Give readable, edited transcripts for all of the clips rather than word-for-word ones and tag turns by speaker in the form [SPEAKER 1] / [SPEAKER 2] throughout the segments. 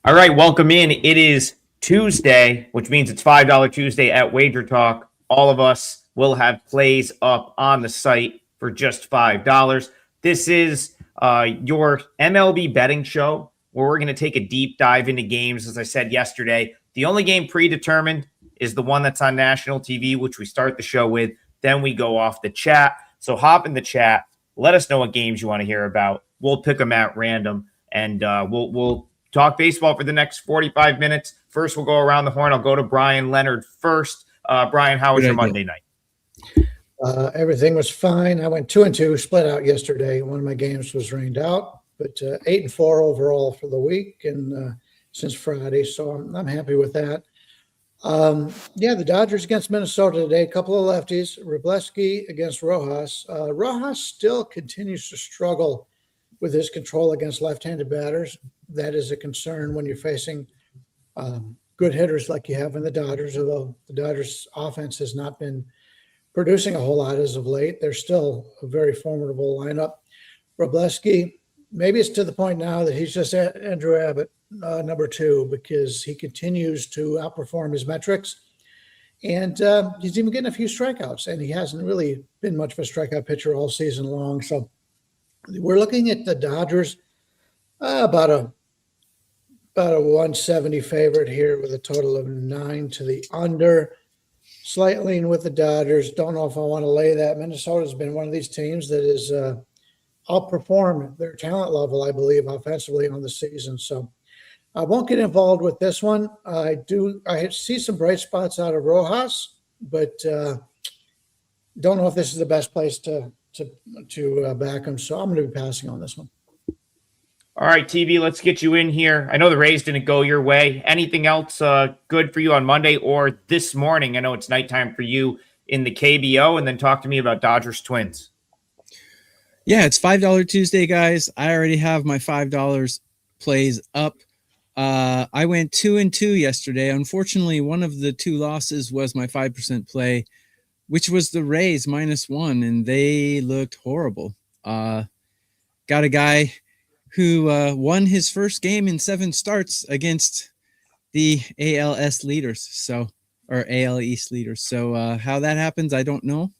[SPEAKER 1] All right, welcome in. It is Tuesday, which means it's $5 Tuesday at WagerTalk. All of us will have plays up on the site for just $5. This is your MLB betting show where we're going to take a deep dive into games. As I said yesterday, the only game predetermined is the one that's on national TV, which we start the show with. Then we go off the chat. So hop in the chat. Let us know what games you want to hear about. We'll pick them at random, and we'll talk baseball for the next 45 minutes. First, we'll go around the horn. I'll go to Bryan Leonard first. Bryan, how was your Monday night?
[SPEAKER 2] Everything was fine. I went 2-2, split out yesterday. One of my games was rained out, but 8-4 overall for the week and since Friday. So I'm happy with that. The Dodgers against Minnesota today. A couple of lefties. Wrobleski against Rojas. Rojas still continues to struggle with his control against left-handed batters. That is a concern when you're facing good hitters like you have in the Dodgers, although the Dodgers offense has not been producing a whole lot as of late. They're still a very formidable lineup. Wrobleski, maybe it's to the point now that he's just Andrew Abbott, number 2, because he continues to outperform his metrics. And he's even getting a few strikeouts, and he hasn't really been much of a strikeout pitcher all season long. So we're looking at the Dodgers about a 170 favorite here with a total of 9 to the under. Slight lean with the Dodgers. Don't know if I want to lay that. Minnesota's been one of these teams that has outperformed their talent level, I believe, offensively on the season. So I won't get involved with this one. I see some bright spots out of Rojas, but don't know if this is the best place to back him. So I'm going to be passing on this one.
[SPEAKER 1] All right, TV, let's get you in here. I know the Rays didn't go your way. Anything else good for you on Monday or this morning? I know it's nighttime for you in the KBO, and then talk to me about Dodgers Twins.
[SPEAKER 3] Yeah, it's $5 Tuesday, guys. I already have my $5 plays up. I went 2-2 yesterday. Unfortunately, one of the 2 losses was my 5% play, which was the Rays -1, and they looked horrible. Got a guy who won his first game in 7 starts against the AL East leaders. So how that happens, I don't know.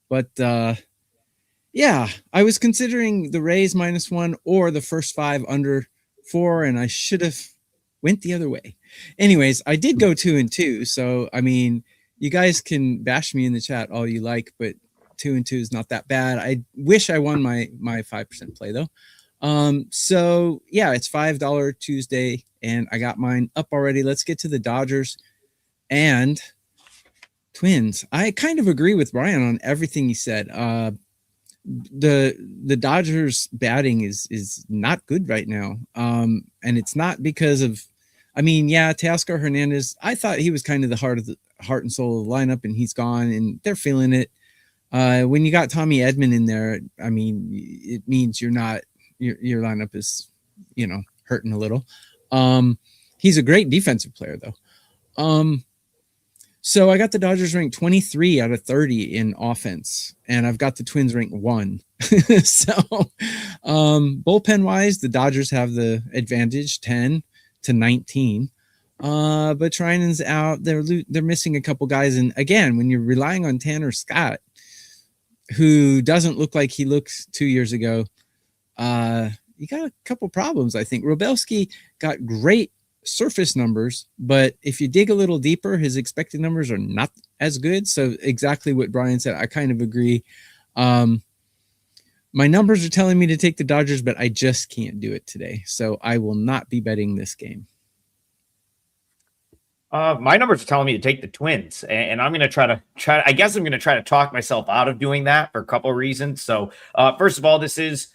[SPEAKER 3] But I was considering the Rays -1 or the first 5 under 4, and I should have went the other way. Anyways, I did go 2-2. So, I mean, you guys can bash me in the chat all you like, but 2-2 is not that bad. I wish I won my 5% play, though. It's $5 Tuesday, and I got mine up already. Let's get to the Dodgers and Twins. I kind of agree with Bryan on everything he said. The Dodgers batting is not good right now. And it's not because of, Teoscar Hernandez, I thought he was kind of the heart and soul of the lineup, and he's gone, and they're feeling it. When you got Tommy Edman in there, it means you're not, your lineup is, hurting a little. He's a great defensive player, though. So I got the Dodgers ranked 23 out of 30 in offense, and I've got the Twins ranked 1. Bullpen wise, the Dodgers have the advantage, 10-19. But Trinan's out. They're missing a couple guys, and again, when you're relying on Tanner Scott, who doesn't look like he looked 2 years ago, you got a couple problems, I think. Wrobleski got great surface numbers, but if you dig a little deeper, his expected numbers are not as good. So exactly what Bryan said, I kind of agree. My numbers are telling me to take the Dodgers, but I just can't do it today. So I will not be betting this game.
[SPEAKER 1] My numbers are telling me to take the Twins, and I'm going to try to talk myself out of doing that for a couple of reasons. So first of all, this is,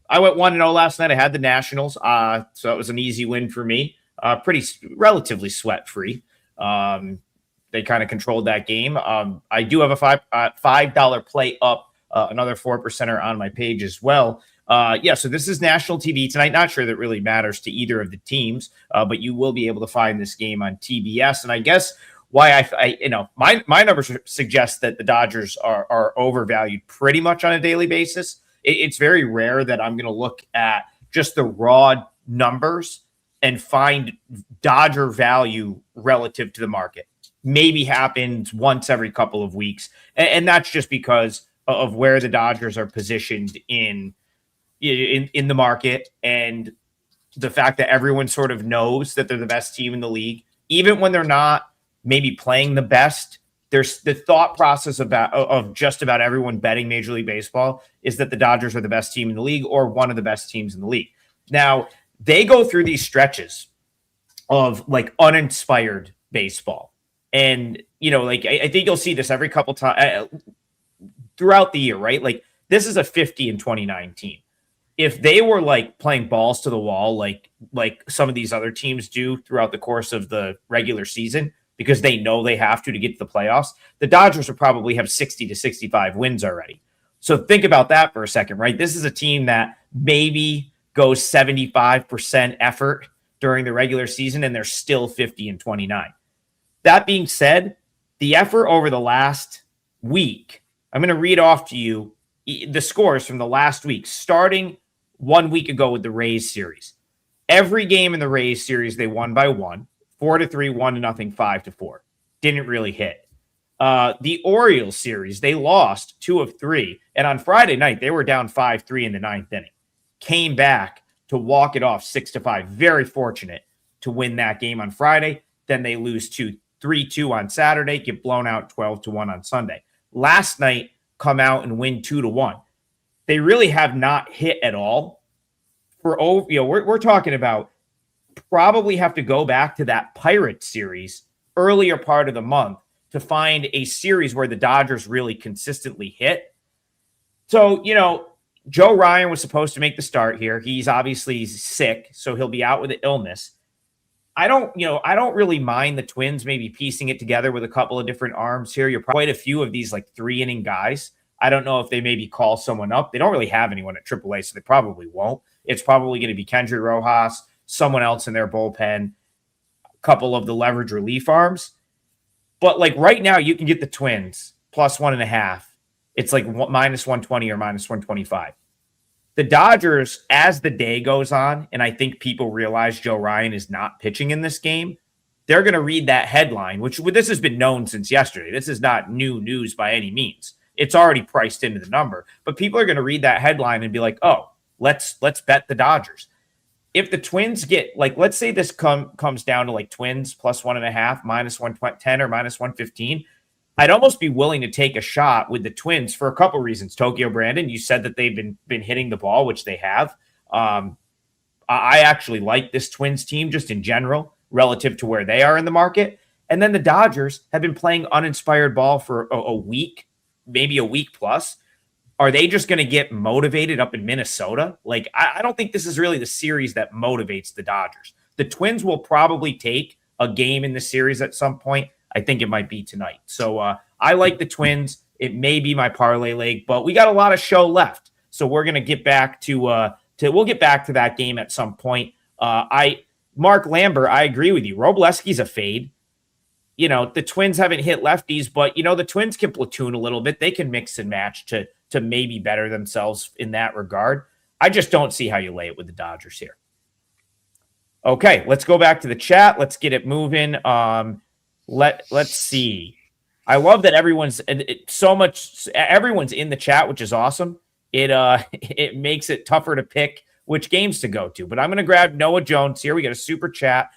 [SPEAKER 1] I went 1-0 last night. I had the Nationals, so it was an easy win for me. Relatively sweat-free. They kind of controlled that game. I do have a $5 play up, another 4%er on my page as well. So this is national TV tonight. Not sure that really matters to either of the teams, but you will be able to find this game on TBS. And I guess why my numbers suggest that the Dodgers are overvalued pretty much on a daily basis. It's very rare that I'm going to look at just the raw numbers and find Dodger value relative to the market. Maybe happens once every couple of weeks. And that's just because of where the Dodgers are positioned in the market, and the fact that everyone sort of knows that they're the best team in the league, even when they're not maybe playing the best. There's the thought process of just about everyone betting Major League Baseball is that the Dodgers are the best team in the league or one of the best teams in the league. Now, they go through these stretches of like uninspired baseball. And, like I think you'll see this every couple times throughout the year, right? Like this is a 50 in 2019. If they were like playing balls to the wall, like some of these other teams do throughout the course of the regular season, because they know they have to get to the playoffs, the Dodgers would probably have 60 to 65 wins already. So think about that for a second, right? This is a team that maybe goes 75% effort during the regular season, and they're still 50 and 29. That being said, the effort over the last week, I'm going to read off to you the scores from the last week, starting 1 week ago with the Rays series. Every game in the Rays series, they won by 1. 4-3, 1-0, 5-4. Didn't really hit. The Orioles series, they lost 2 of 3. And on Friday night, they were down 5-3 in the 9th inning. Came back to walk it off 6-5. Very fortunate to win that game on Friday. Then they lose 3-2 on Saturday, get blown out 12-1 on Sunday. Last night, come out and win 2-1. They really have not hit at all. We're talking about probably have to go back to that Pirates series earlier part of the month to find a series where the Dodgers really consistently hit. So, Joe Ryan was supposed to make the start here. He's obviously sick, so he'll be out with an illness. I don't really mind the Twins maybe piecing it together with a couple of different arms here. You're probably quite a few of these like 3-inning guys. I don't know if they maybe call someone up. They don't really have anyone at AAA, so they probably won't. It's probably going to be Kendry Rojas, someone else in their bullpen, a couple of the leverage relief arms. But like right now, you can get the Twins plus 1.5. It's like minus 120 or minus 125. The Dodgers, as the day goes on, and I think people realize Joe Ryan is not pitching in this game, they're going to read that headline, which this has been known since yesterday. This is not new news by any means. It's already priced into the number. But people are going to read that headline and be like, oh, let's bet the Dodgers. If the Twins get, like, let's say this comes down to like Twins plus 1.5, minus 110 or minus 115, I'd almost be willing to take a shot with the Twins for a couple reasons. Tokyo, Brandon, you said that they've been hitting the ball, which they have. I actually like this Twins team just in general relative to where they are in the market. And then the Dodgers have been playing uninspired ball for a week, maybe a week plus. Are they just going to get motivated up in Minnesota? Like, I don't think this is really the series that motivates the Dodgers. The Twins will probably take a game in the series at some point. I think it might be tonight. So I like the Twins. It may be my parlay leg, but we got a lot of show left. So we're going to get back we'll get back to that game at some point. Mark Lambert, I agree with you. Robleski's a fade. The Twins haven't hit lefties, but the Twins can platoon a little bit. They can mix and match to maybe better themselves in that regard. I just don't see how you lay it with the Dodgers here. Okay, let's go back to the chat. Let's get it moving. Let's see. I love that everyone's in the chat, which is awesome. It makes it tougher to pick which games to go to. But I'm going to grab Noah Jones here. We got a super chat.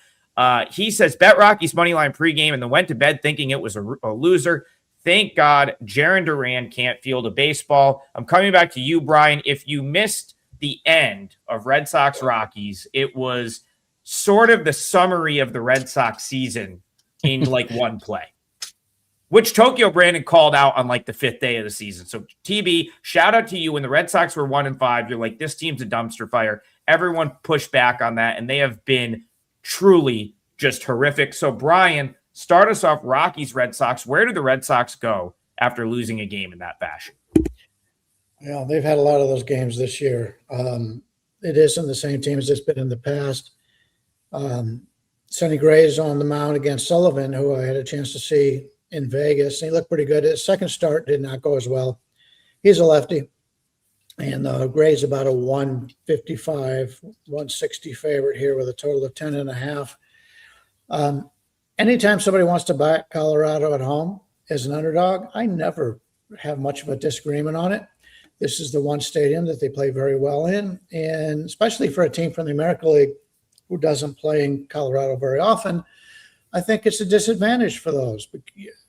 [SPEAKER 1] He says, bet Rockies money line pregame and then went to bed thinking it was a loser. Thank God Jaron Duran can't field a baseball. I'm coming back to you, Brian. If you missed the end of Red Sox Rockies, it was sort of the summary of the Red Sox season in like one play, which Tokyo Brandon called out on like the 5th day of the season. So TB, shout out to you. When the Red Sox were 1-5, you're like, this team's a dumpster fire. Everyone pushed back on that, and they have been truly just horrific. So Brian, start us off. Rockies, Red Sox. Where did the Red Sox go after losing a game in that fashion?
[SPEAKER 2] Well, they've had a lot of those games this year. It isn't the same team as it's been in the past. Sonny Gray is on the mound against Sullivan, who I had a chance to see in Vegas. And he looked pretty good. His second start did not go as well. He's a lefty. And Gray's about a 155, 160 favorite here with a total of 10.5. Anytime somebody wants to back Colorado at home as an underdog, I never have much of a disagreement on it. This is the one stadium that they play very well in, and especially for a team from the American League who doesn't play in Colorado very often, I think it's a disadvantage for those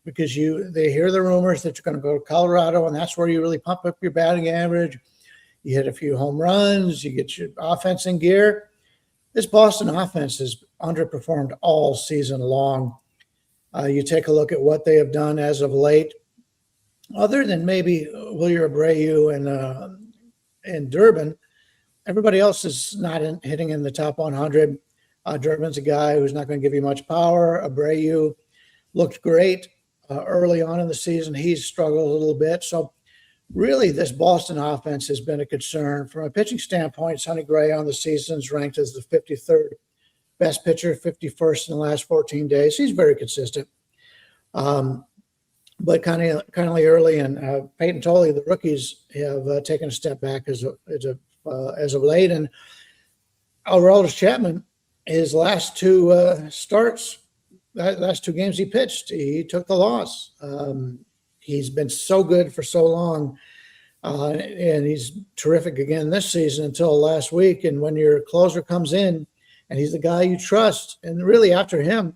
[SPEAKER 2] because they hear the rumors that you're going to go to Colorado, and that's where you really pump up your batting average. You hit a few home runs, you get your offense in gear. This Boston offense has underperformed all season long. You take a look at what they have done as of late. Other than maybe Wilyer Abreu and Durbin, everybody else is not hitting in the top 100. Durbin's a guy who's not going to give you much power. Abreu looked great early on in the season. He's struggled a little bit. So really, this Boston offense has been a concern. From a pitching standpoint, Sonny Gray on the season is ranked as the 53rd best pitcher, 51st in the last 14 days. He's very consistent. But kind of early, and Peyton Tolley, the rookies, have taken a step back as of late. And Aroldis Chapman, his last two starts, last two games he pitched, he took the loss. He's been so good for so long, and he's terrific again this season until last week. And when your closer comes in, and he's the guy you trust, and really after him,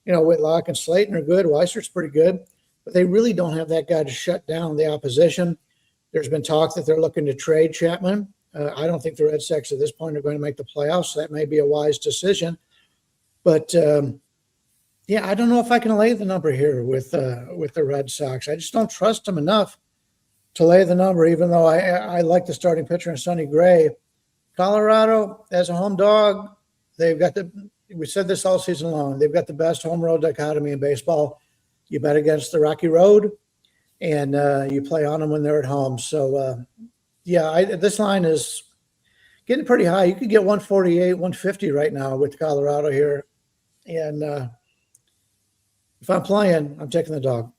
[SPEAKER 2] Whitlock and Slayton are good. Weiser's pretty good, but they really don't have that guy to shut down the opposition. There's been talk that they're looking to trade Chapman. I don't think the Red Sox at this point are going to make the playoffs. So that may be a wise decision. But, I don't know if I can lay the number here with the Red Sox. I just don't trust them enough to lay the number, even though I like the starting pitcher in Sonny Gray. Colorado, as a home dog, they've got we said this all season long, they've got the best home road dichotomy in baseball. You bet against the Rocky Road, and you play on them when they're at home. So, this line is getting pretty high. You could get 148, 150 right now with Colorado here. And if I'm playing, I'm taking the dog.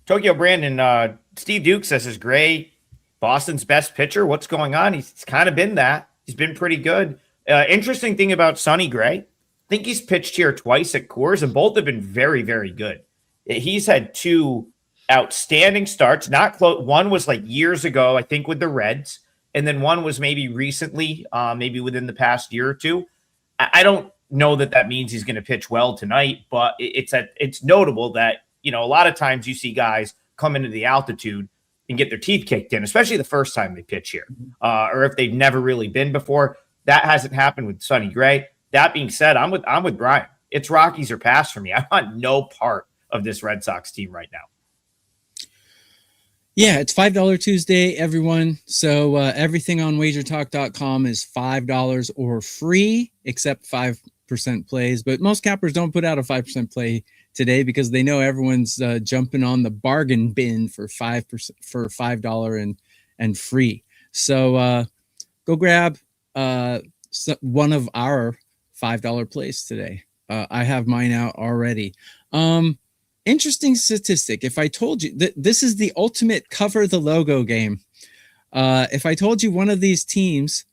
[SPEAKER 1] Tokyo Brandon, Steve Duke says, is Gray Boston's best pitcher? What's going on? He's kind of been that. He's been pretty good. Interesting thing about Sonny Gray, I think he's pitched here twice at Coors, and both have been very, very good. He's had two outstanding starts, not close. One was like years ago, I think, with the Reds, and then one was maybe recently, maybe within the past year or two. I don't know that means he's going to pitch well tonight, but it's notable that, a lot of times you see guys come into the altitude and get their teeth kicked in, especially the first time they pitch here, or if they've never really been before. That hasn't happened with Sonny Gray. That being said, I'm with Brian. It's Rockies or pass for me. I want no part of this Red Sox team right now.
[SPEAKER 3] Yeah, it's $5 Tuesday, everyone. So everything on WagerTalk.com is $5 or free, except 5% plays. But most cappers don't put out a 5% play today because they know everyone's jumping on the bargain bin for $5 and free. So go grab one of our $5 plays today. I have mine out already. Interesting statistic. If I told you that this is the ultimate cover the logo game, if I told you one of these teams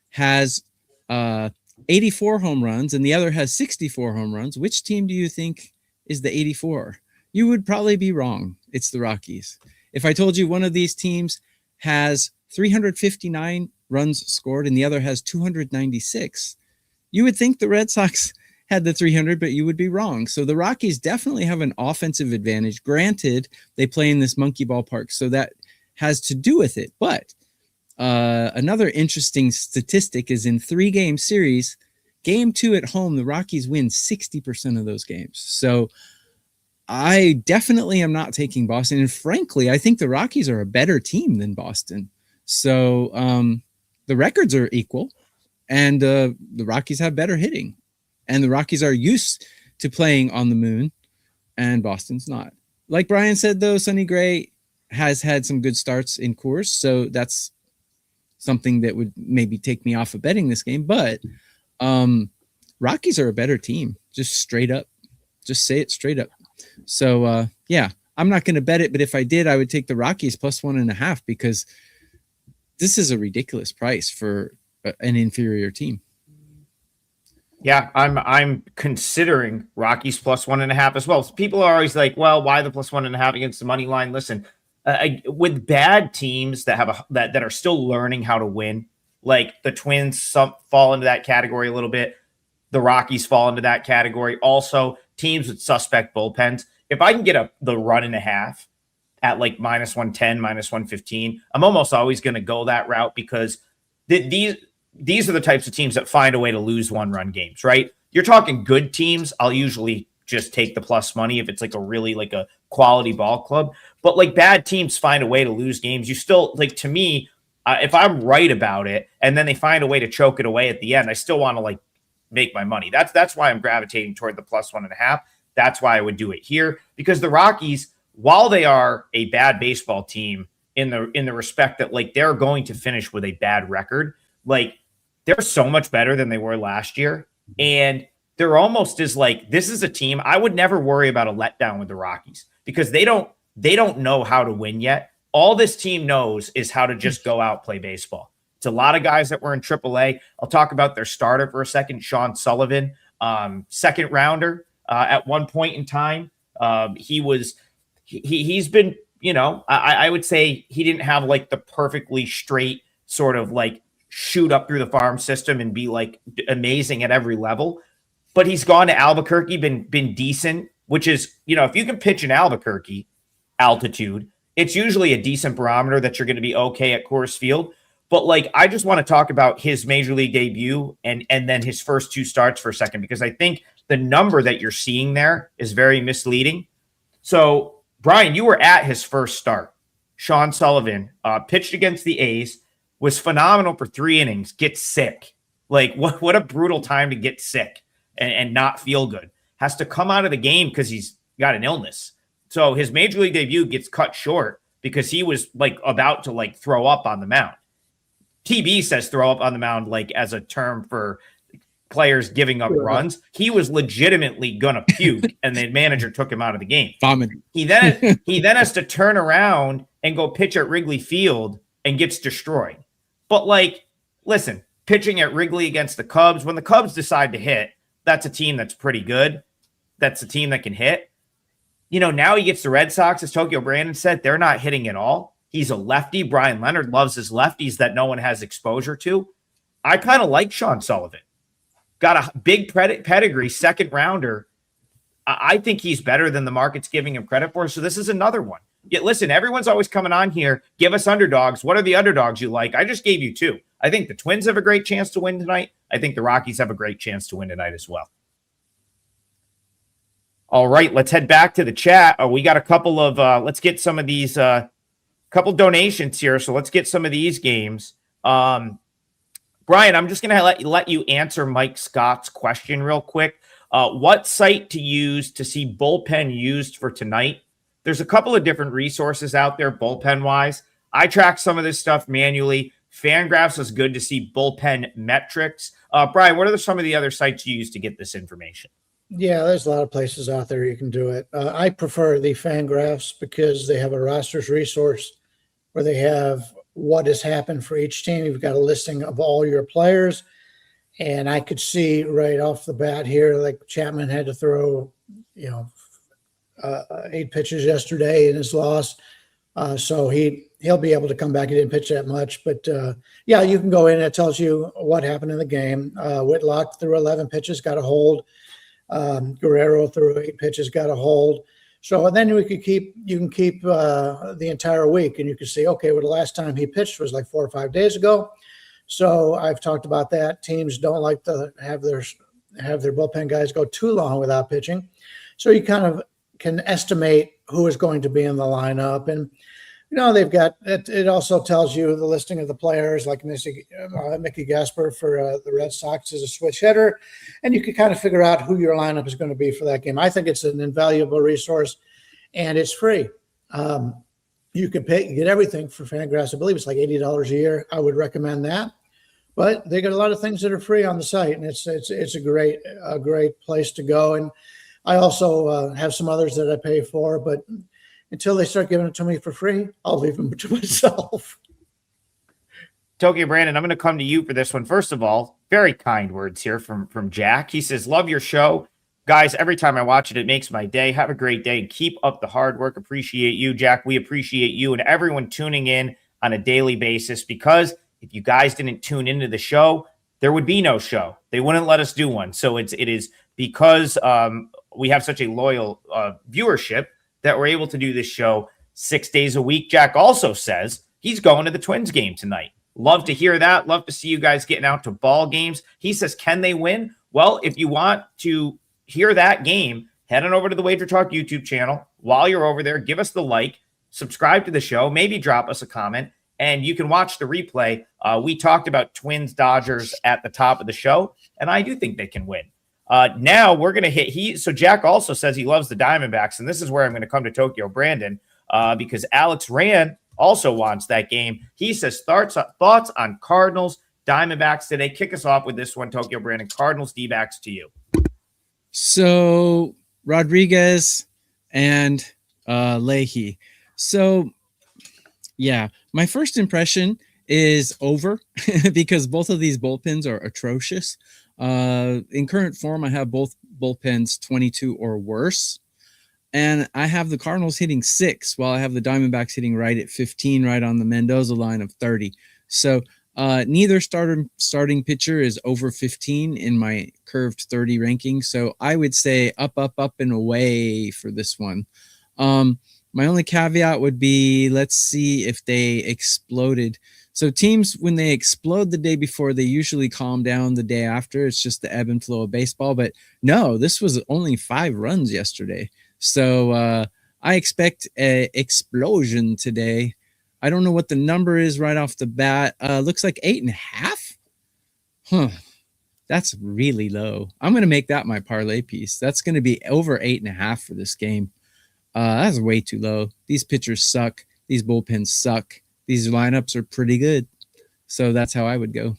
[SPEAKER 3] has 84 home runs and the other has 64 home runs, which team do you think is the 84? You would probably be wrong. It's the Rockies. If I told you one of these teams has 359 runs scored and the other has 296, you would think the Red Sox had the 300, but you would be wrong. So the Rockies definitely have an offensive advantage. Granted, they play in this monkey ballpark, so that has to do with it. But another interesting statistic is in 3-game series, game 2 at home, the Rockies win 60% of those games. So I definitely am not taking Boston. And frankly, I think the Rockies are a better team than Boston. So the records are equal, and the Rockies have better hitting. And the Rockies are used to playing on the moon, and Boston's not. Like Brian said, though, Sonny Gray has had some good starts in Coors, so that's something that would maybe take me off of betting this game. But Rockies are a better team, just straight up. Just say it straight up. So, I'm not going to bet it, but if I did, I would take the Rockies plus 1.5 because this is a ridiculous price for an inferior team.
[SPEAKER 1] Yeah, I'm considering Rockies plus 1.5 as well. So people are always like, well, why the plus 1.5 against the money line? Listen, with bad teams that have that are still learning how to win, like the Twins fall into that category a little bit. The Rockies fall into that category. Also, teams with suspect bullpens. If I can get the 1.5 at like minus 110, minus 115, I'm almost always going to go that route because these are the types of teams that find a way to lose 1-run games, right? You're talking good teams. I'll usually just take the plus money if it's like a quality ball club. But like bad teams find a way to lose games. You still, like, to me, if I'm right about it and then they find a way to choke it away at the end, I still want to like make my money. That's why I'm gravitating toward the plus 1.5. That's why I would do it here, because the Rockies, while they are a bad baseball team in the respect that like they're going to finish with a bad record, like they're so much better than they were last year. And they're almost as like, this is a team I would never worry about a letdown with the Rockies because they don't know how to win yet. All this team knows is how to just go out, play baseball. It's a lot of guys that were in AAA. I'll talk about their starter for a second, Sean Sullivan, second rounder at one point in time. He's been, I would say he didn't have like the perfectly straight sort of like shoot up through the farm system and be like amazing at every level. But he's gone to Albuquerque, been decent, which is, if you can pitch in Albuquerque altitude, it's usually a decent barometer that you're going to be okay at Coors Field. But like, I just want to talk about his major league debut and then his first 2 starts for a second, because I think the number that you're seeing there is very misleading. So Brian, you were at his first start. Sean Sullivan pitched against the A's, was phenomenal for 3 innings, gets sick. Like what a brutal time to get sick and not feel good. Has to come out of the game because he's got an illness. So his major league debut gets cut short because he was like about to like throw up on the mound. TB says throw up on the mound like as a term for players giving up runs. He was legitimately gonna puke, and the manager took him out of the game.
[SPEAKER 3] Vomit.
[SPEAKER 1] He then has to turn around and go pitch at Wrigley Field and gets destroyed. But like, listen, pitching at Wrigley against the Cubs, when the Cubs decide to hit, that's a team that's pretty good. That's a team that can hit. Now he gets the Red Sox, as Tokyo Brandon said, they're not hitting at all. He's a lefty. Brian Leonard loves his lefties that no one has exposure to. I kind of like Sean Sullivan. Got a big pedigree, second rounder. I think he's better than the market's giving him credit for. So this is another one. Yet listen, everyone's always coming on here. Give us underdogs. What are the underdogs you like? I just gave you 2. I think the Twins have a great chance to win tonight. I think the Rockies have a great chance to win tonight as well. All right, let's head back to the chat. We got a couple of, let's get some of these, couple donations here. So let's get some of these games. Brian, I'm just going to let you answer Mike Scott's question real quick. What site to use to see bullpen used for tonight? There's a couple of different resources out there, bullpen-wise. I track some of this stuff manually. Fangraphs is good to see bullpen metrics. Brian, what are some of the other sites you use to get this information?
[SPEAKER 2] Yeah, there's a lot of places out there you can do it. I prefer the Fangraphs because they have a rosters resource where they have what has happened for each team. You've got a listing of all your players. And I could see right off the bat here, like Chapman had to throw, 8 pitches yesterday in his loss. So he'll be able to come back. He didn't pitch that much. But, you can go in. It tells you what happened in the game. Whitlock threw 11 pitches, got a hold. Guerrero threw 8 pitches, got a hold. So then you can keep the entire week, and you can see, okay, well, the last time he pitched was like 4 or 5 days ago. So I've talked about that. Teams don't like to have their bullpen guys go too long without pitching. So you kind of can estimate who is going to be in the lineup. And, they've got it. It also tells you the listing of the players, like Mickey Gasper for the Red Sox is a switch hitter. And you can kind of figure out who your lineup is going to be for that game. I think it's an invaluable resource, and it's free. You can get everything for Fangraphs. I believe it's like $80 a year. I would recommend that. But they got a lot of things that are free on the site, and it's a great place to go. And I also have some others that I pay for, but until they start giving it to me for free, I'll leave them to myself.
[SPEAKER 1] Tokyo Brandon, I'm going to come to you for this one. First of all, very kind words here from Jack. He says, love your show. Guys, every time I watch it, it makes my day. Have a great day and keep up the hard work. Appreciate you, Jack. We appreciate you and everyone tuning in on a daily basis, because if you guys didn't tune into the show, there would be no show. They wouldn't let us do one. So it is because we have such a loyal viewership that we're able to do this show 6 days a week. Jack also says he's going to the Twins game tonight. Love to hear that. Love to see you guys getting out to ball games. He says, can they win? Well, if you want to hear that game, head on over to the WagerTalk YouTube channel. While you're over there, give us the like, subscribe to the show, maybe drop us a comment, and you can watch the replay. We talked about Twins Dodgers at the top of the show, and I do think they can win. Now we're going to hit so Jack also says he loves the Diamondbacks, and this is where I'm going to come to Tokyo Brandon, because Alex Rand also wants that game. He says thoughts on Cardinals, Diamondbacks today. Kick us off with this one, Tokyo Brandon. Cardinals, D-backs to you.
[SPEAKER 3] So Rodriguez and Leahy. So yeah, my first impression is over because both of these bullpens are atrocious. In current form, I have both bullpens 22 or worse. And I have the Cardinals hitting 6, while I have the Diamondbacks hitting right at 15, right on the Mendoza line of 30. So neither starting pitcher is over 15 in my curved 30 ranking. So I would say up, and away for this one. My only caveat would be, let's see if they exploded. So teams, when they explode the day before, they usually calm down the day after. It's just the ebb and flow of baseball. But no, this was only 5 runs yesterday. So I expect an explosion today. I don't know what the number is right off the bat. Looks like 8.5. Huh. That's really low. I'm going to make that my parlay piece. That's going to be over 8.5 for this game. That's way too low. These pitchers suck. These bullpens suck. These lineups are pretty good. So that's how I would go.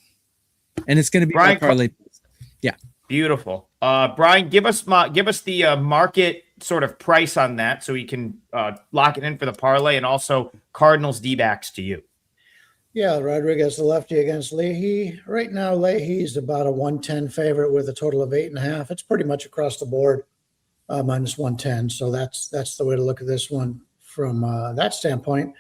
[SPEAKER 3] And it's going to be my parlay piece. Yeah.
[SPEAKER 1] Beautiful. Brian, give us the market sort of price on that so we can lock it in for the parlay, and also Cardinals D-backs to you.
[SPEAKER 2] Yeah, Rodriguez, the lefty against Leahy. Right now, Leahy's about a 110 favorite with a total of 8.5. It's pretty much across the board, minus 110. So that's the way to look at this one from that standpoint.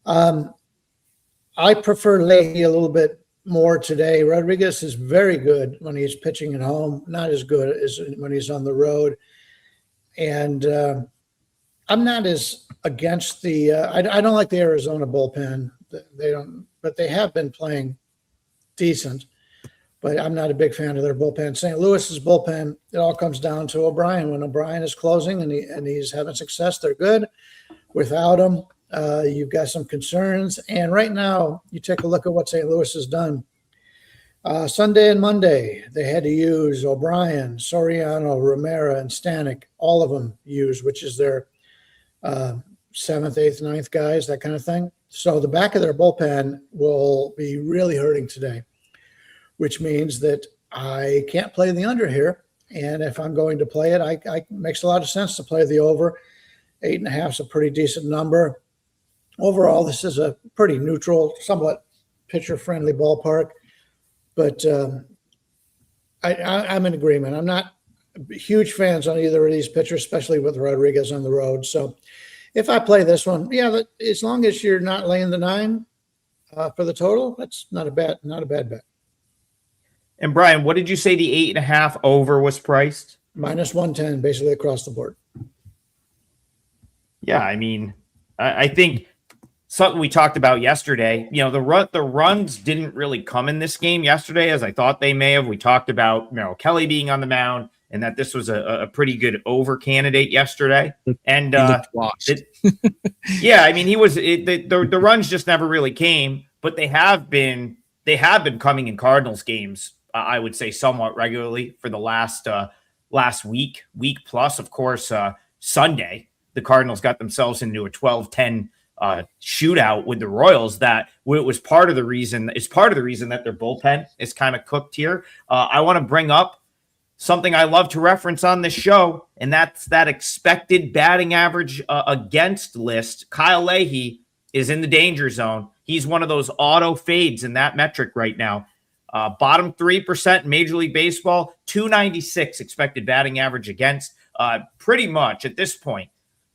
[SPEAKER 2] I prefer Leahy a little bit more today. Rodriguez is very good when he's pitching at home, not as good as when he's on the road. And I'm not as against the I don't like the Arizona bullpen. They don't, but they have been playing decent. But I'm not a big fan of their bullpen. St. Louis's bullpen, it all comes down to O'Brien. When O'Brien is closing and he's having success, they're good. Without him, you've got some concerns. And right now, you take a look at what St. Louis has done. Sunday and Monday, they had to use O'Brien, Soriano, Romero, and Stanek. All of them used, which is their 7th, 8th, 9th guys, that kind of thing. So the back of their bullpen will be really hurting today, which means that I can't play the under here. And if I'm going to play it, it makes a lot of sense to play the over. 8.5 is a pretty decent number. Overall, this is a pretty neutral, somewhat pitcher-friendly ballpark. But I'm in agreement. I'm not huge fans on either of these pitchers, especially with Rodriguez on the road. So if I play this one, as long as you're not laying the 9 for the total, that's not a bad bet.
[SPEAKER 1] And Brian, what did you say the 8.5 over was priced?
[SPEAKER 2] Minus 110, basically across the board.
[SPEAKER 1] Yeah, I mean, I think something we talked about yesterday, the runs didn't really come in this game yesterday as I thought they may have. We talked about Merrill Kelly being on the mound and that this was a pretty good over candidate yesterday. And yeah, I mean, the runs just never really came, but they have been coming in Cardinals games, I would say somewhat regularly for the last week plus. Of course, Sunday, the Cardinals got themselves into a 12-10 shootout with the Royals. That was part of the reason. It's part of the reason that their bullpen is kind of cooked here. I want to bring up something I love to reference on this show, and that's that expected batting average against list. Kyle Leahy is in the danger zone. He's one of those auto fades in that metric right now. Bottom 3% in Major League Baseball, 296 expected batting average against. Pretty much at this point,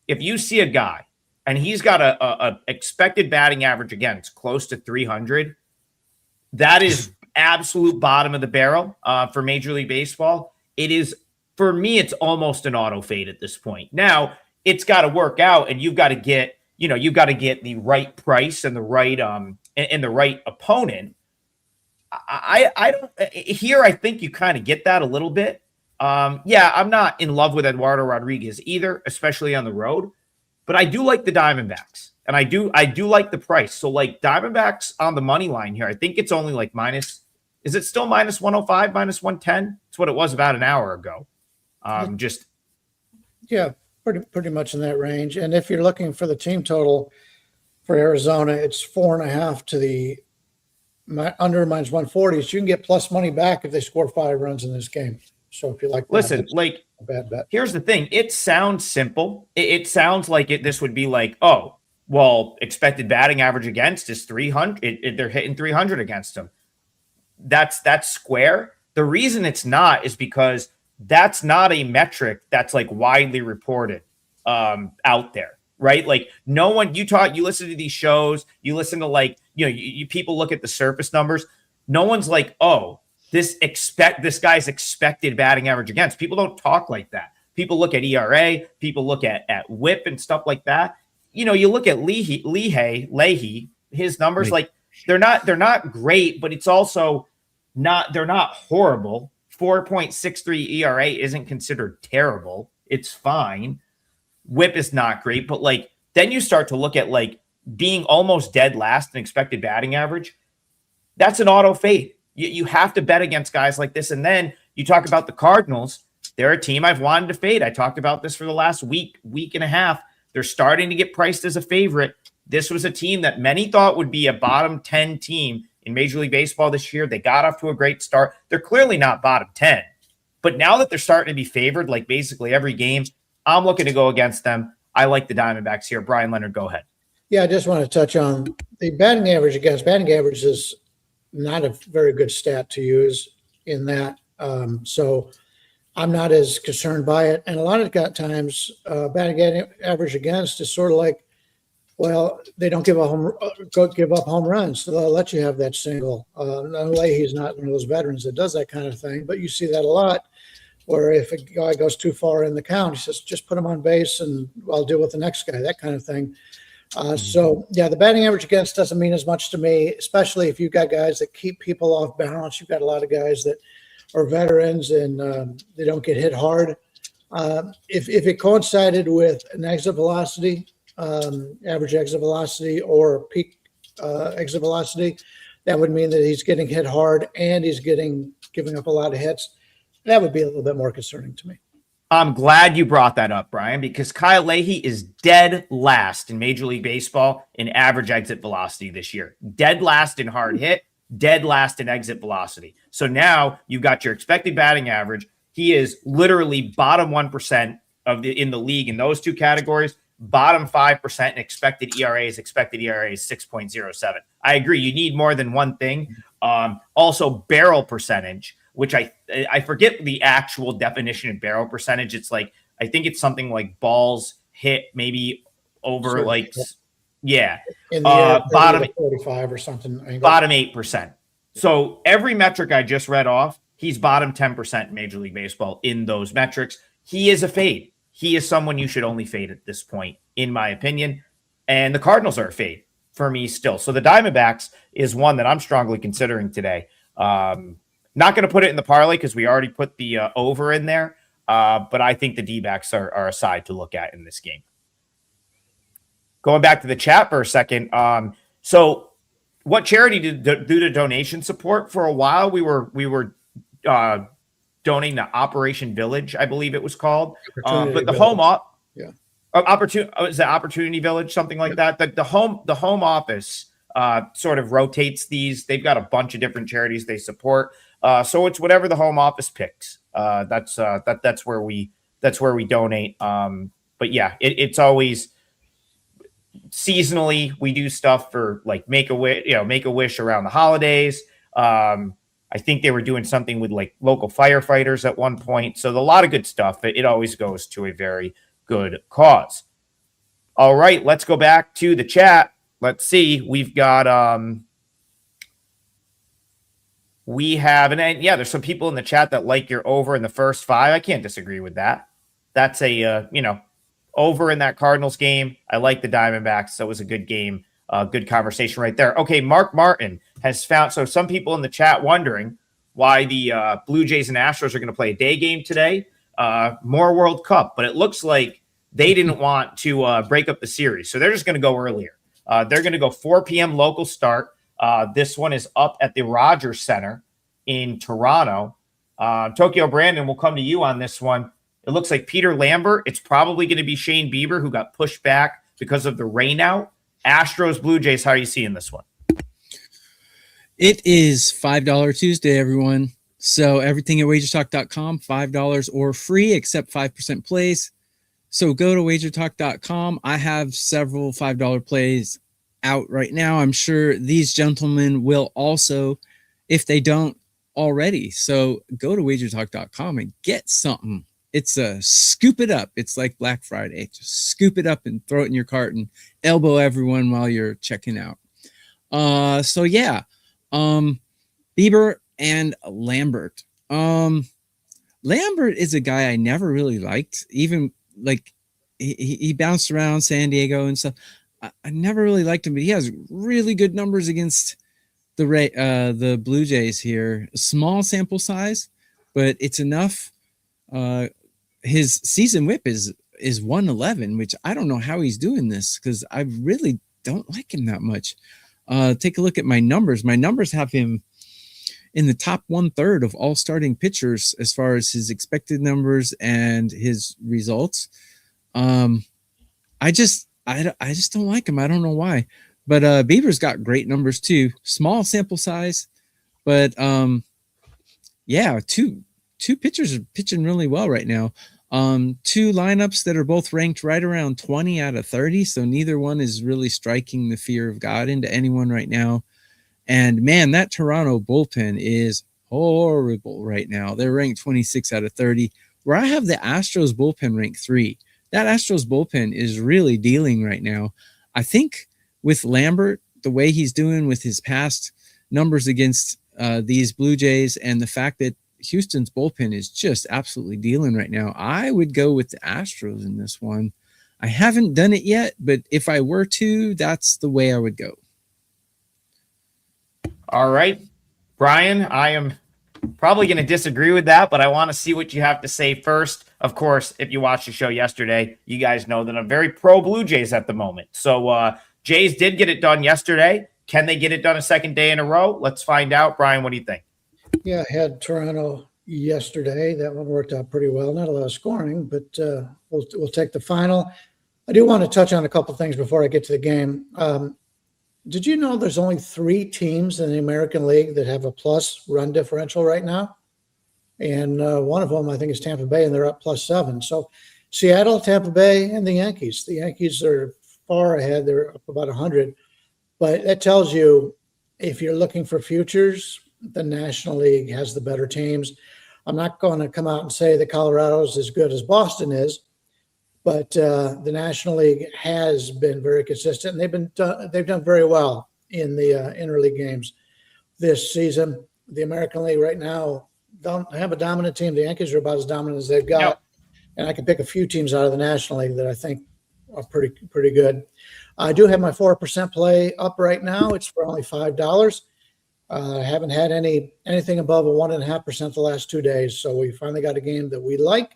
[SPEAKER 1] if you see a guy and he's got a expected batting average against close to 300, that is absolute bottom of the barrel for Major League Baseball. It is, for me, it's almost an auto fade at this point. Now, it's got to work out, and you've got to get, the right price and the right opponent. I don't here. I think you kind of get that a little bit. Yeah, I'm not in love with Eduardo Rodriguez either, especially on the road, but I do like the Diamondbacks, and I do like the price. So like Diamondbacks on the money line here, I think it's only like minus. Is it still minus 105, minus 110? It's what it was about an hour ago.
[SPEAKER 2] Yeah, pretty much in that range. And if you're looking for the team total for Arizona, it's 4.5 to the under minus 140. So you can get plus money back if they score 5 runs in this game. So if you like,
[SPEAKER 1] listen, like
[SPEAKER 2] a bad bet.
[SPEAKER 1] Here's the thing. It sounds simple. It sounds like this would be like, oh, well, expected batting average against is 300. They're hitting 300 against them. That's square. The reason it's not is because that's not a metric that's like widely reported out there, right? Like no one, you listen to these shows, you listen to like, you people look at the surface numbers. No one's like, oh, this guy's expected batting average against. People don't talk like that. People look at ERA, people look at whip and stuff like that. You look at Leahy, his numbers, like they're not great, but it's also they're not horrible. 4.63 ERA isn't considered terrible. It's fine. Whip is not great, but like then you start to look at like being almost dead last in expected batting average. That's an auto fade. You have to bet against guys like this. And then you talk about the Cardinals. They're a team I've wanted to fade. I talked about this for the last week and a half. They're starting to get priced as a favorite. This was a team that many thought would be a bottom 10 team in Major League Baseball this year. They got off to a great start. They're clearly not bottom 10. But now that they're starting to be favored like basically every game, I'm looking to go against them. I like the Diamondbacks here. Bryan Leonard, go ahead.
[SPEAKER 2] Yeah, I just want to touch on the batting average against. Batting average is not a very good stat to use in that. So I'm not as concerned by it. And a lot of times batting average against is sort of like, well, they don't give up home runs, so they'll let you have that single. Leahy's not one of those veterans that does that kind of thing, but you see that a lot, where if a guy goes too far in the count, he says, just put him on base and I'll deal with the next guy, that kind of thing. So, yeah, the batting average against doesn't mean as much to me, especially if you've got guys that keep people off balance. You've got a lot of guys that are veterans and they don't get hit hard. If it coincided with an exit velocity, average exit velocity or peak exit velocity, that would mean that he's getting hit hard and he's giving up a lot of hits. That would be a little bit more concerning to me.
[SPEAKER 1] I'm glad you brought that up, Bryan, because Kyle Leahy is dead last in Major League Baseball in average exit velocity this year. Dead last in hard hit, dead last in exit velocity. So now you've got your expected batting average. He is literally bottom 1% in the league in those two categories. Bottom 5% in expected ERAs. Expected ERA is 6.07. I agree. You need more than one thing. Also, barrel percentage, which I forget the actual definition of barrel percentage. It's like, I think it's something like balls hit maybe over yeah.
[SPEAKER 2] In the bottom 45 or something.
[SPEAKER 1] Bottom 8%. So every metric I just read off, he's bottom 10% in Major League Baseball in those metrics. He is a fade. He is someone you should only fade at this point, in my opinion. And the Cardinals are a fade for me still. So the Diamondbacks is one that I'm strongly considering today. Not going to put it in the parlay because we already put the over in there. But I think the D-backs are a side to look at in this game. Going back to the chat for a second. So what charity did do the donation support? For a while, we were donating to Operation Village, I believe it was called. But the home Opportunity Village, something like that. The home office sort of rotates these. They've got a bunch of different charities they support. So it's whatever the home office picks. That's where we donate. But yeah, it's always seasonally. We do stuff for like make a wish around the holidays. I think they were doing something with like local firefighters at one point. So a lot of good stuff. It always goes to a very good cause. All right, let's go back to the chat. Let's see. We've got and there's some people in the chat that like your over in the first 5. I can't disagree with that. That's a over in that Cardinals game. I like the Diamondbacks. So it was a good game. Good conversation right there. Okay, Mark Martin has found. So some people in the chat wondering why the Blue Jays and Astros are going to play a day game today. More World Cup, but it looks like they didn't want to break up the series, so they're just going to go earlier. They're going to go 4 p.m. local start. This one is up at the Rogers Center in Toronto. Tokyo Brandon, will come to you on this one. It looks like Peter Lambert. It's probably going to be Shane Bieber, who got pushed back because of the rain out. Astros, Blue Jays, how are you seeing this one?
[SPEAKER 3] It is $5 Tuesday, everyone. So everything at wagertalk.com, $5 or free, except 5% plays. So go to wagertalk.com. I have several $5 plays out right now. I'm sure these gentlemen will also, if they don't already. So go to wagertalk.com and get something. It's a scoop it up. It's like Black Friday. Just scoop it up and throw it in your cart and elbow everyone while you're checking out. So yeah, Bieber and Lambert. Lambert is a guy I never really liked. Even like he bounced around San Diego and stuff. I never really liked him, but he has really good numbers against the Blue Jays here. Small sample size, but it's enough. His season whip is 111, which I don't know how he's doing this because I really don't like him that much. Take a look at my numbers. My numbers have him in the top 1/3 of all starting pitchers as far as his expected numbers and his results. I just don't like him. I don't know why, but Bieber's got great numbers too. Small sample size, but yeah, two pitchers are pitching really well right now. Two lineups that are both ranked right around 20 out of 30. So neither one is really striking the fear of God into anyone right now. And man, that Toronto bullpen is horrible right now. They're ranked 26 out of 30, where I have the Astros bullpen ranked 3. That Astros bullpen is really dealing right now. I think with Lambert, the way he's doing with his past numbers against these Blue Jays and the fact that Houston's bullpen is just absolutely dealing right now, I would go with the Astros in this one. I haven't done it yet, but if I were to, that's the way I would go.
[SPEAKER 1] All right, Brian, I am probably going to disagree with that, but I want to see what you have to say first. Of course, if you watched the show yesterday, you guys know that I'm very pro Blue Jays at the moment. So Jays did get it done yesterday. Can they get it done a second day in a row? Let's find out. Brian, what do you think?
[SPEAKER 2] Yeah, I had Toronto yesterday. That one worked out pretty well. Not a lot of scoring, but we'll take the final. I do want to touch on a couple things before I get to the game. Did you know there's only 3 teams in the American League that have a plus run differential right now? And one of them, I think, is Tampa Bay, and they're up +7. So Seattle, Tampa Bay, and the Yankees. The Yankees are far ahead. They're up about 100. But that tells you if you're looking for futures, the National League has the better teams. I'm not going to come out and say that Colorado's as good as Boston is, but the National League has been very consistent, and they've done very well in the interleague games this season. The American League right now don't have a dominant team. The Yankees are about as dominant as they've got,
[SPEAKER 1] Yep.
[SPEAKER 2] And I can pick a few teams out of the National League that I think are pretty good. I do have my 4% play up right now. It's for only $5. I haven't had anything above a 1.5% the last 2 days, so we finally got a game that we like.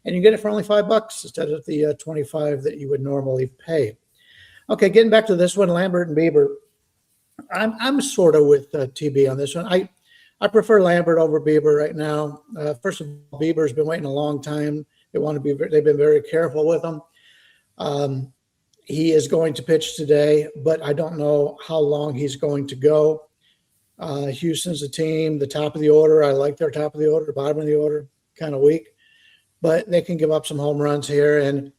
[SPEAKER 2] And you get it for only $5 instead of the 25 that you would normally pay. Okay, getting back to this one, Lambert and Bieber. I'm sort of with TB on this one. I prefer Lambert over Bieber right now. First of all, Bieber's been waiting a long time. They've been very careful with him. He is going to pitch today, but I don't know how long he's going to go. Houston's a team, the top of the order. I like their top of the order, bottom of the order, kind of weak, but they can give up some home runs here. And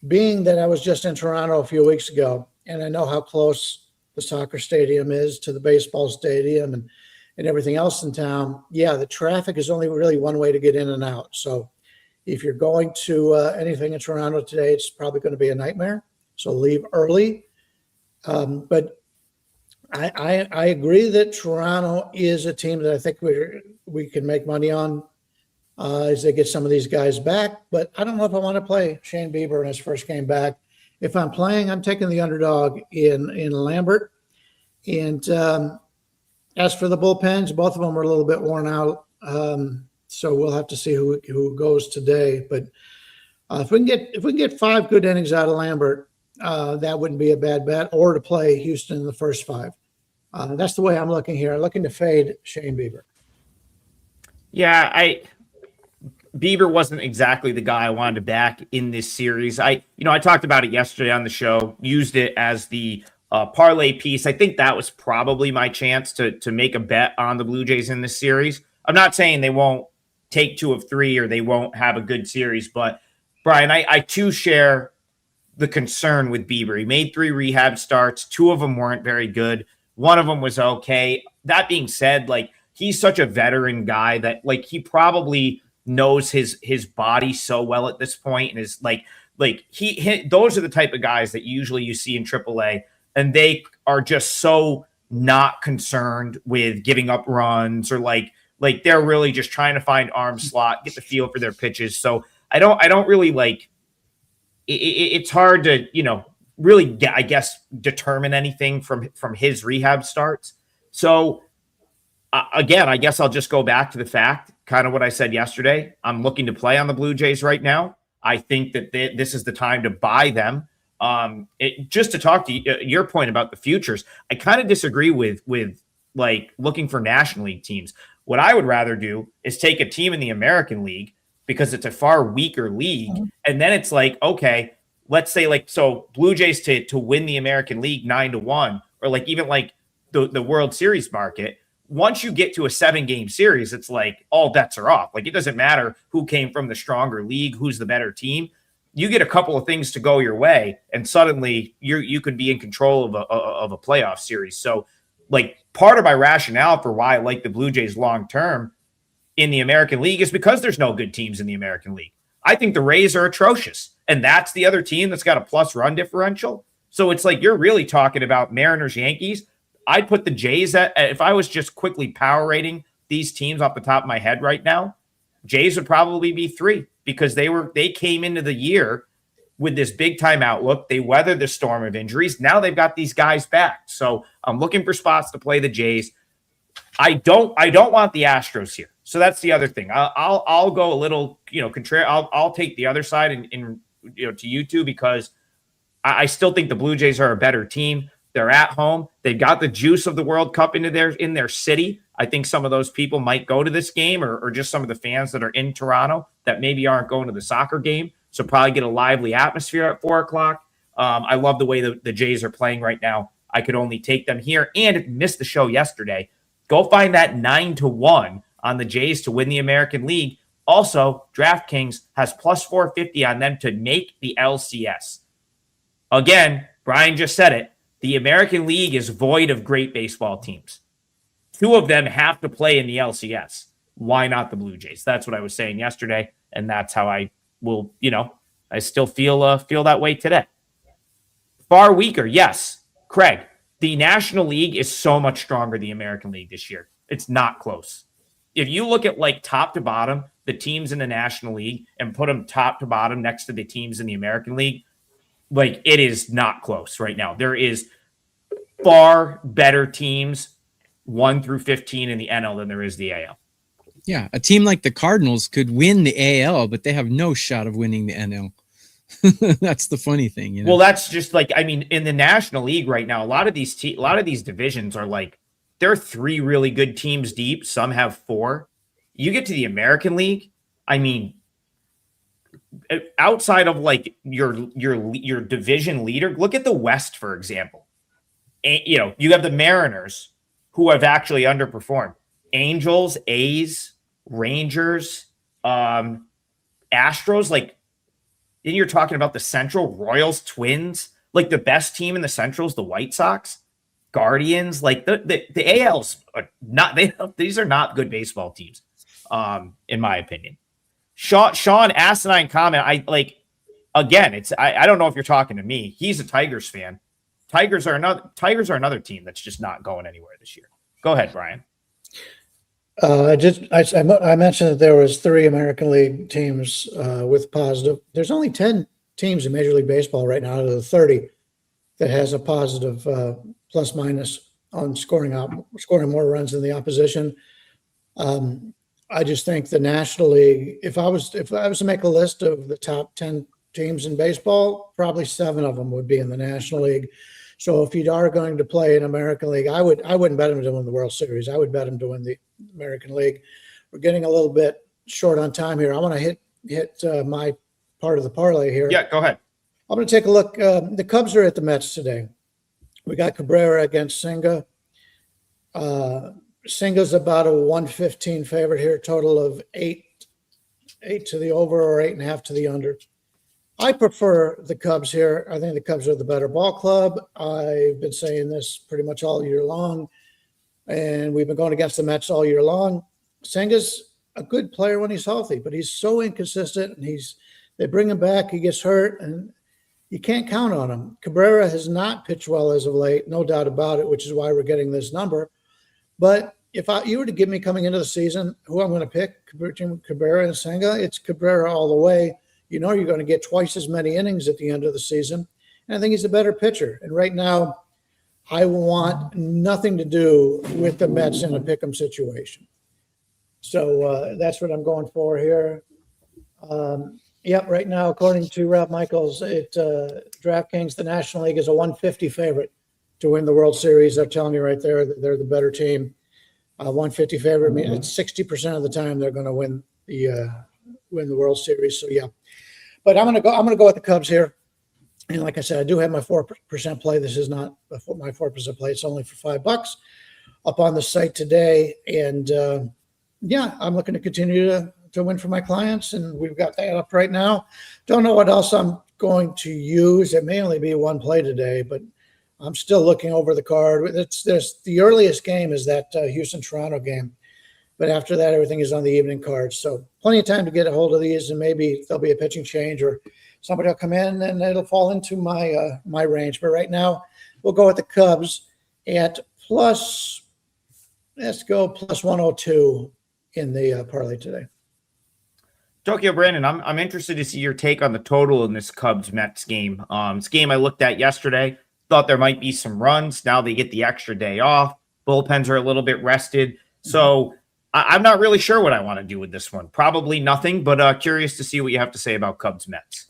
[SPEAKER 2] being that I was just in Toronto a few weeks ago, and I know how close the soccer stadium is to the baseball stadium and everything else in town, yeah, the traffic is only really one way to get in and out. So if you're going to anything in Toronto today, it's probably going to be a nightmare. So leave early. But I agree that Toronto is a team that I think we can make money on as they get some of these guys back. But I don't know if I want to play Shane Bieber in his first game back. If I'm playing, I'm taking the underdog in Lambert. And as for the bullpens, both of them are a little bit worn out. So we'll have to see who goes today. But if we can get 5 good innings out of Lambert, that wouldn't be a bad bet. Or to play Houston in the first 5. That's the way I'm looking here. I'm looking to fade Shane Bieber.
[SPEAKER 1] Yeah, Bieber wasn't exactly the guy I wanted to back in this series. I talked about it yesterday on the show, used it as the parlay piece. I think that was probably my chance to make a bet on the Blue Jays in this series. I'm not saying they won't take 2 of 3 or they won't have a good series, but Brian, I too share the concern with Bieber. He made 3 rehab starts. 2 of them weren't very good. One of them was okay. That being said, like, he's such a veteran guy that, like, he probably knows his body so well at this point, and is like he those are the type of guys that usually you see in AAA, and they are just so not concerned with giving up runs, or like they're really just trying to find arm slot, get the feel for their pitches. So I don't really like it's hard to, really, I guess, determine anything from his rehab starts. So again, I guess I'll just go back to the fact, kind of what I said yesterday. I'm looking to play on the Blue Jays right now. I think that this is the time to buy them. Just to talk to your point about the futures, I kind of disagree with like looking for National League teams. What I would rather do is take a team in the American League, because it's a far weaker league. And then it's like, okay, let's say Blue Jays to win the American League 9-1, or like even like the World Series market. Once you get to a 7-game series, it's like all bets are off. Like, it doesn't matter who came from the stronger league, who's the better team. You get a couple of things to go your way, and suddenly you could be in control of a playoff series. So, like, part of my rationale for why I like the Blue Jays long term in the American League is because there's no good teams in the American League. I think the Rays are atrocious, and that's the other team that's got a plus run differential. So it's like, you're really talking about Mariners, Yankees. I'd put the Jays if I was just quickly power rating these teams off the top of my head right now, Jays would probably be 3, because they came into the year with this big time outlook. They weathered the storm of injuries. Now they've got these guys back. So I'm looking for spots to play the Jays. I don't want the Astros here. So that's the other thing. I'll go a little, contrary. I'll take the other side in to you two, because I still think the Blue Jays are a better team. They're at home. They've got the juice of the World Cup in their city. I think some of those people might go to this game, or just some of the fans that are in Toronto that maybe aren't going to the soccer game. So probably get a lively atmosphere at 4:00. I love the way the Jays are playing right now. I could only take them here. And if you missed the show yesterday, go find that 9-1 on the Jays to win the American League. Also, DraftKings has plus 450 on them to make the LCS. Again, Brian just said it. The American League is void of great baseball teams. 2 of them have to play in the LCS. Why not the Blue Jays? That's what I was saying yesterday, and that's how I will, I still feel that way today. Far weaker, yes. Craig, the National League is so much stronger than the American League this year. It's not close. If you look at like top to bottom, the teams in the National League, and put them top to bottom next to the teams in the American League, like, it is not close right now. There is far better teams 1 through 15 in the NL than there is the AL.
[SPEAKER 3] Yeah, a team like the Cardinals could win the AL, but they have no shot of winning the NL. That's the funny thing,
[SPEAKER 1] Well, that's just like, I mean, in the National League right now, a lot of these divisions are like, there are 3 really good teams deep. Some have 4. You get to the American League, I mean, outside of like your division leader, look at the West, for example. And, you have the Mariners, who have actually underperformed. Angels, A's, Rangers, Astros. Like, then you're talking about the Central, Royals, Twins. Like, the best team in the Central is the White Sox, Guardians. Like, the ALs are not, these are not good baseball teams, in my opinion. Sean asinine comment. I don't know if you're talking to me. He's a Tigers fan. Tigers are another team that's just not going anywhere this year. Go ahead, Brian.
[SPEAKER 2] I mentioned that there was 3 American League teams with positive. There's only 10 teams in Major League Baseball right now out of the 30 that has a positive plus minus on scoring more runs than the opposition. I just think the National League, if I was to make a list of the top 10 teams in baseball, probably 7 of them would be in the National League. So if you are going to play in American League, I wouldn't bet him to win the World Series. I would bet him to win the American League. We're getting a little bit short on time here. I want to hit my part of the parlay here.
[SPEAKER 1] Yeah, go ahead.
[SPEAKER 2] I'm going to take a look. The Cubs are at the Mets today. We got Cabrera against Senga. Senga's about a 115 favorite here, total of 8 to the over or 8.5 to the under. I prefer the Cubs here. I think the Cubs are the better ball club. I've been saying this pretty much all year long, and we've been going against the Mets all year long. Senga's a good player when he's healthy, but he's so inconsistent, and they bring him back, he gets hurt, and you can't count on him. Cabrera has not pitched well as of late, no doubt about it, which is why we're getting this number. But if you were to give me coming into the season who I'm going to pick, Cabrera and Senga, it's Cabrera all the way. You know you're going to get twice as many innings at the end of the season. And I think he's a better pitcher. And right now, I want nothing to do with the Mets in a pick'em situation. So that's what I'm going for here. Right now, according to Rob Michaels, DraftKings, the National League is a 150 favorite to win the World Series. They're telling you right there that they're the better team. 150 favorite, I mean, it's 60% of the time they're going to win the World Series. So yeah, but I'm going to go with the Cubs here. And like I said, I do have my 4% play. This is not my 4% play. It's only for $5 up on the site today. And I'm looking to continue to win for my clients. And we've got that up right now. Don't know what else I'm going to use. It may only be one play today, but I'm still looking over the card. There's the earliest game is that Houston-Toronto game. But after that, everything is on the evening cards. So plenty of time to get a hold of these, and maybe there'll be a pitching change or somebody will come in and it'll fall into my range. But right now, we'll go with the Cubs at plus 102 in the parlay today.
[SPEAKER 1] Tokyo Brandon, I'm interested to see your take on the total in this Cubs-Mets game. This game I looked at yesterday, thought there might be some runs. Now they get the extra day off. Bullpens are a little bit rested. So I'm not really sure what I want to do with this one. Probably nothing, but curious to see what you have to say about Cubs-Mets.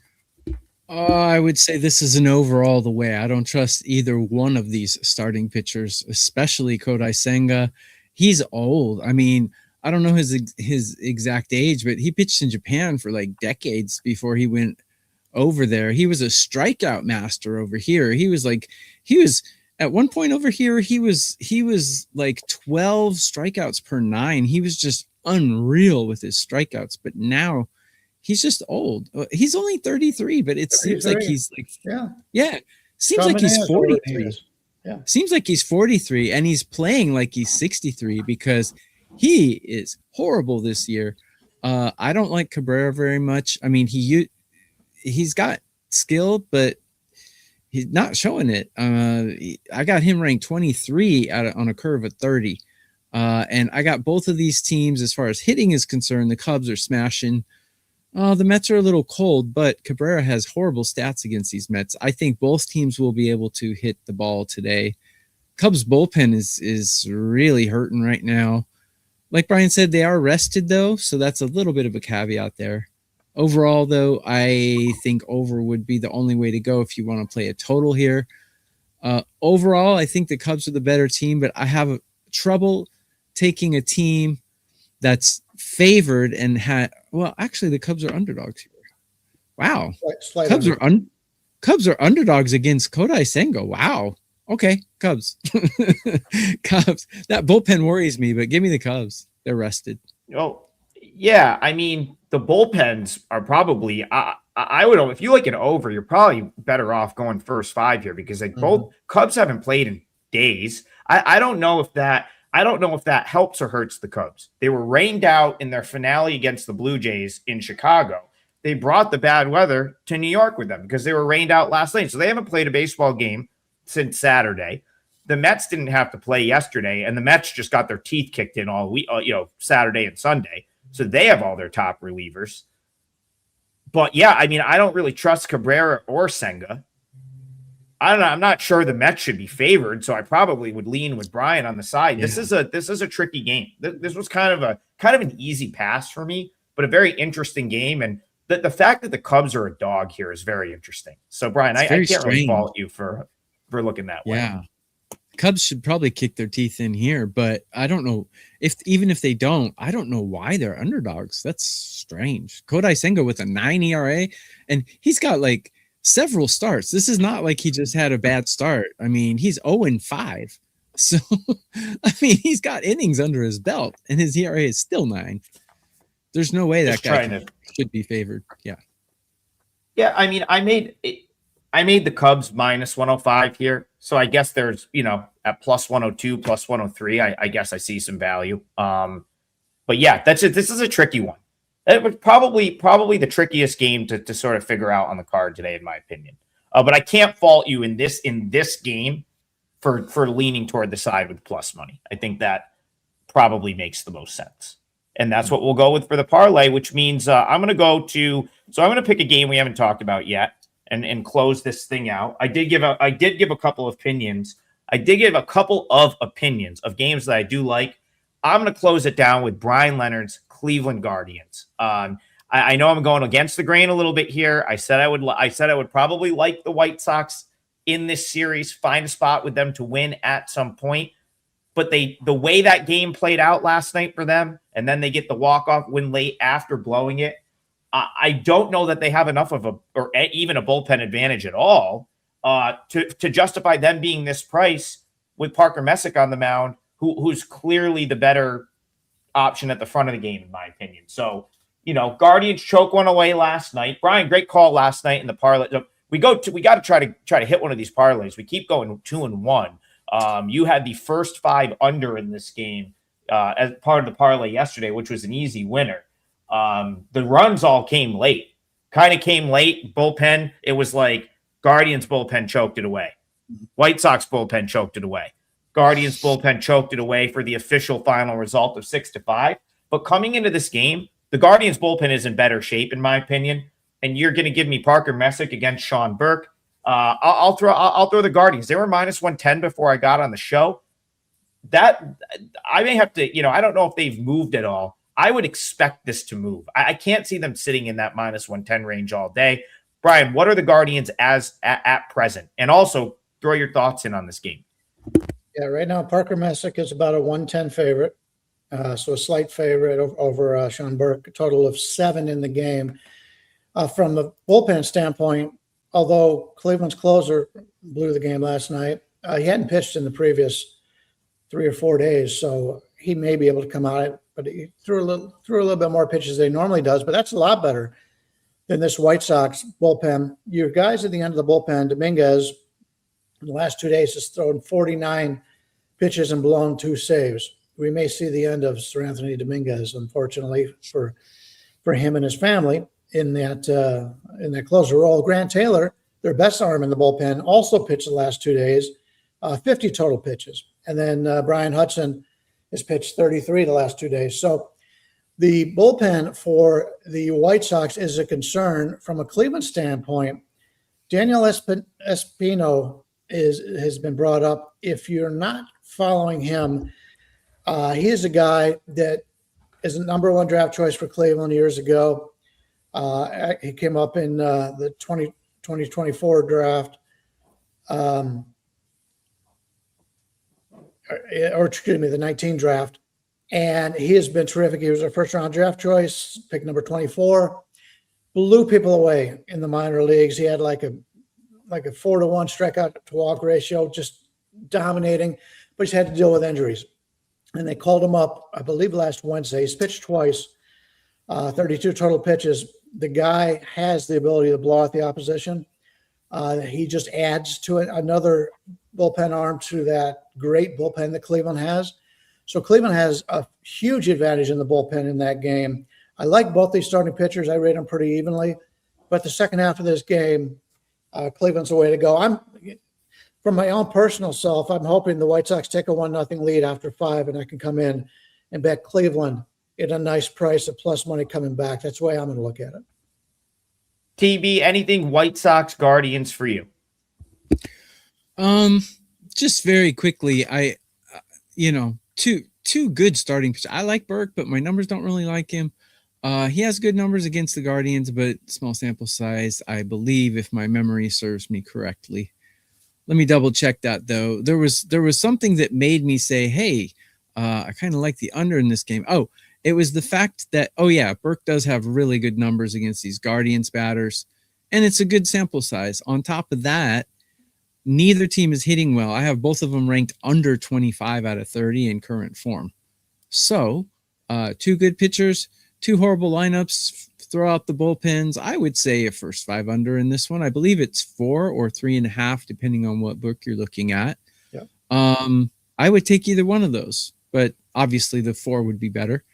[SPEAKER 3] I would say this is an overall the way. I don't trust either one of these starting pitchers, especially Kodai Senga. He's old. I mean, I don't know his exact age, but he pitched in Japan for like decades before he went over there. He was a strikeout master over here. He was at one point over here, he was like 12 strikeouts per 9. He was just unreal with his strikeouts, but now he's just old. He's only 33, but it seems like he's like, seems like he's 43. Yeah. Seems like he's 43 and he's playing like he's 63 because he is horrible this year. I don't like Cabrera very much. I mean, he's got skill, but he's not showing it. I got him ranked 23 on a curve of 30. And I got both of these teams as far as hitting is concerned. The Cubs are smashing. The Mets are a little cold, but Cabrera has horrible stats against these Mets. I think both teams will be able to hit the ball today. Cubs bullpen is really hurting right now. Like Brian said, they are rested though, so that's a little bit of a caveat there. Overall, though, I think over would be the only way to go if you want to play a total here. Overall, I think the Cubs are the better team, but I have trouble taking a team that's favored and actually the Cubs are underdogs here. Wow. Cubs are underdogs against Kodai Senga. Wow. Okay, Cubs. Cubs. That bullpen worries me, but give me the Cubs. They're rested.
[SPEAKER 1] Oh, yeah. I mean, the bullpens are probably. I would, if you like an over, you're probably better off going first five here because like both Cubs haven't played in days. I don't know if that. I don't know if that helps or hurts the Cubs. They were rained out in their finale against the Blue Jays in Chicago. They brought the bad weather to New York with them because they were rained out last night. So they haven't played a baseball game since Saturday. The Mets didn't have to play yesterday, and the Mets just got their teeth kicked in all week, Saturday and Sunday. So they have all their top relievers. But yeah, I mean, I don't really trust Cabrera or Senga. I don't know. I'm not sure the Mets should be favored, so I probably would lean with Brian on the side. Yeah. This is a tricky game. This was kind of an easy pass for me, but a very interesting game. And the fact that the Cubs are a dog here is very interesting. So Brian, I can't really fault you for looking that way.
[SPEAKER 3] Yeah. Cubs should probably kick their teeth in here, but I don't know even if they don't, I don't know why they're underdogs. That's strange. Kodai Senga with a 9 ERA, and he's got like several starts. This is not like he just had a bad start. I mean, he's 0-5. So, I mean, he's got innings under his belt, and his ERA is still 9. There's no way that guy should be favored. Yeah.
[SPEAKER 1] Yeah, I mean, I made the Cubs minus 105 here. So I guess there's, at plus 102, plus 103, I guess I see some value. But yeah, that's it. This is a tricky one. It was probably the trickiest game to sort of figure out on the card today, in my opinion. But I can't fault you in this game for leaning toward the side with plus money. I think that probably makes the most sense. And that's what we'll go with for the parlay, which means I'm going to pick a game we haven't talked about yet. And close this thing out. I did give a couple of opinions. I did give a couple of opinions of games that I do like. I'm going to close it down with Bryan Leonard's Cleveland Guardians. I know I'm going against the grain a little bit here. I said I would probably like the White Sox in this series, find a spot with them to win at some point. But the way that game played out last night for them, and then they get the walk-off win late after blowing it, I don't know that they have enough of or even a bullpen advantage at all to justify them being this price with Parker Messick on the mound, who's clearly the better option at the front of the game, in my opinion. So, Guardians choke one away last night. Brian, great call last night in the parlay. We got to try to hit one of these parlays. We keep going 2-1. You had the first 5 under in this game as part of the parlay yesterday, which was an easy winner. The runs all came late. Bullpen. It was like Guardians bullpen choked it away. White Sox bullpen choked it away. Guardians bullpen choked it away for the official final result of 6-5. But coming into this game, the Guardians bullpen is in better shape, in my opinion. And you're going to give me Parker Messick against Sean Burke. I'll throw the Guardians. They were minus 110 before I got on the show. That I may have to, I don't know if they've moved at all. I would expect this to move. I can't see them sitting in that minus 110 range all day. Brian, what are the Guardians at present? And also throw your thoughts in on this game.
[SPEAKER 2] Yeah, right now Parker Messick is about a 110 favorite. So a slight favorite over Sean Burke, a total of 7 in the game. From the bullpen standpoint, although Cleveland's closer blew the game last night, he hadn't pitched in the previous 3 or 4 days, so he may be able to come out. But he threw a little bit more pitches than he normally does. But that's a lot better than this White Sox bullpen. Your guys at the end of the bullpen, Dominguez, in the last 2 days has thrown 49 pitches and blown 2 saves. We may see the end of Sir Anthony Dominguez, unfortunately, for him and his family in that closer role. Grant Taylor, their best arm in the bullpen, also pitched the last 2 days, 50 total pitches. And then Brian Hudson has pitched 33 the last 2 days. So the bullpen for the White Sox is a concern. From a Cleveland standpoint, Daniel Espino has been brought up. If you're not following him, he is a guy that is a number 1 draft choice for Cleveland years ago. He came up in the 2024 draft. The 19 draft. And he has been terrific. He was our first-round draft choice, pick number 24. Blew people away in the minor leagues. He had like a 4-to-1 strikeout to walk ratio. Just dominating, but he's had to deal with injuries. And they called him up, I believe, last Wednesday. He's pitched twice, 32 total pitches. The guy has the ability to blow out the opposition. He just adds to it another bullpen arm to that great bullpen that Cleveland has. So Cleveland has a huge advantage in the bullpen in that game. I like both these starting pitchers. I rate them pretty evenly. But the second half of this game, Cleveland's the way to go. From my own personal self, I'm hoping the White Sox take a 1-0 lead after 5, and I can come in and bet Cleveland at a nice price of plus money coming back. That's the way I'm going to look at it.
[SPEAKER 1] TB, anything White Sox Guardians for you?
[SPEAKER 3] Just very quickly, two good starting pitchers. I like Burke, but my numbers don't really like him. He has good numbers against the Guardians, but small sample size, I believe, if my memory serves me correctly. Let me double check that though. There was something that made me say, hey, I kind of like the under in this game. Oh, it was the fact that, Burke does have really good numbers against these Guardians batters, and it's a good sample size. On top of that, neither team is hitting well. I have both of them ranked under 25 out of 30 in current form. So, two good pitchers, two horrible lineups, throw out the bullpens. I would say a first 5 under in this one. I believe it's 4 or 3.5, depending on what book you're looking at.
[SPEAKER 2] Yeah.
[SPEAKER 3] I would take either one of those, but obviously the 4 would be better.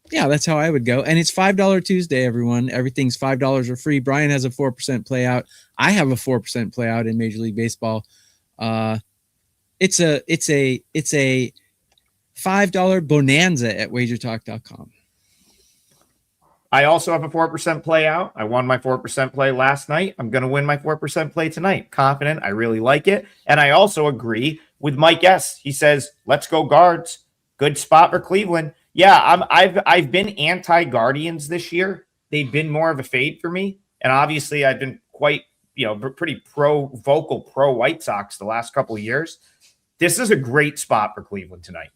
[SPEAKER 3] That's how I would go. And it's $5 Tuesday, everyone. Everything's $5 or free. Brian has a 4% play out. I have a 4% play out in Major League Baseball. It's a $5 bonanza at WagerTalk.com.
[SPEAKER 1] I also have a 4% play out. I won my 4% play last night. I'm going to win my 4% play tonight. Confident. I really like it. And I also agree with Mike S. He says, let's go Guards. Good spot for Cleveland. Yeah, I've been anti-Guardians this year. They've been more of a fade for me. And obviously I've been quite, pretty vocal pro White Sox the last couple of years. This is a great spot for Cleveland tonight.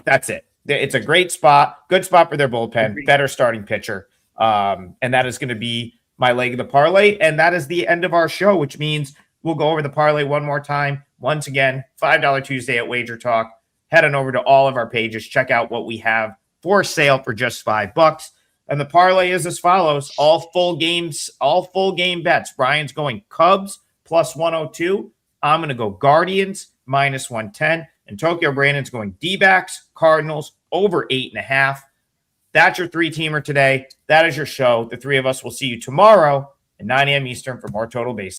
[SPEAKER 1] That's it. It's a great spot, good spot for their bullpen, better starting pitcher. And that is going to be my leg of the parlay. And that is the end of our show, which means we'll go over the parlay one more time. Once again, $5 Tuesday at Wager Talk. Head on over to all of our pages. Check out what we have for sale for just $5. And the parlay is as follows. All full game bets. Brian's going Cubs plus 102. I'm going to go Guardians minus 110. And Tokyo Brandon's going D-backs, Cardinals over 8.5. That's your 3-teamer today. That is your show. The three of us will see you tomorrow at 9 a.m. Eastern for more Total Base.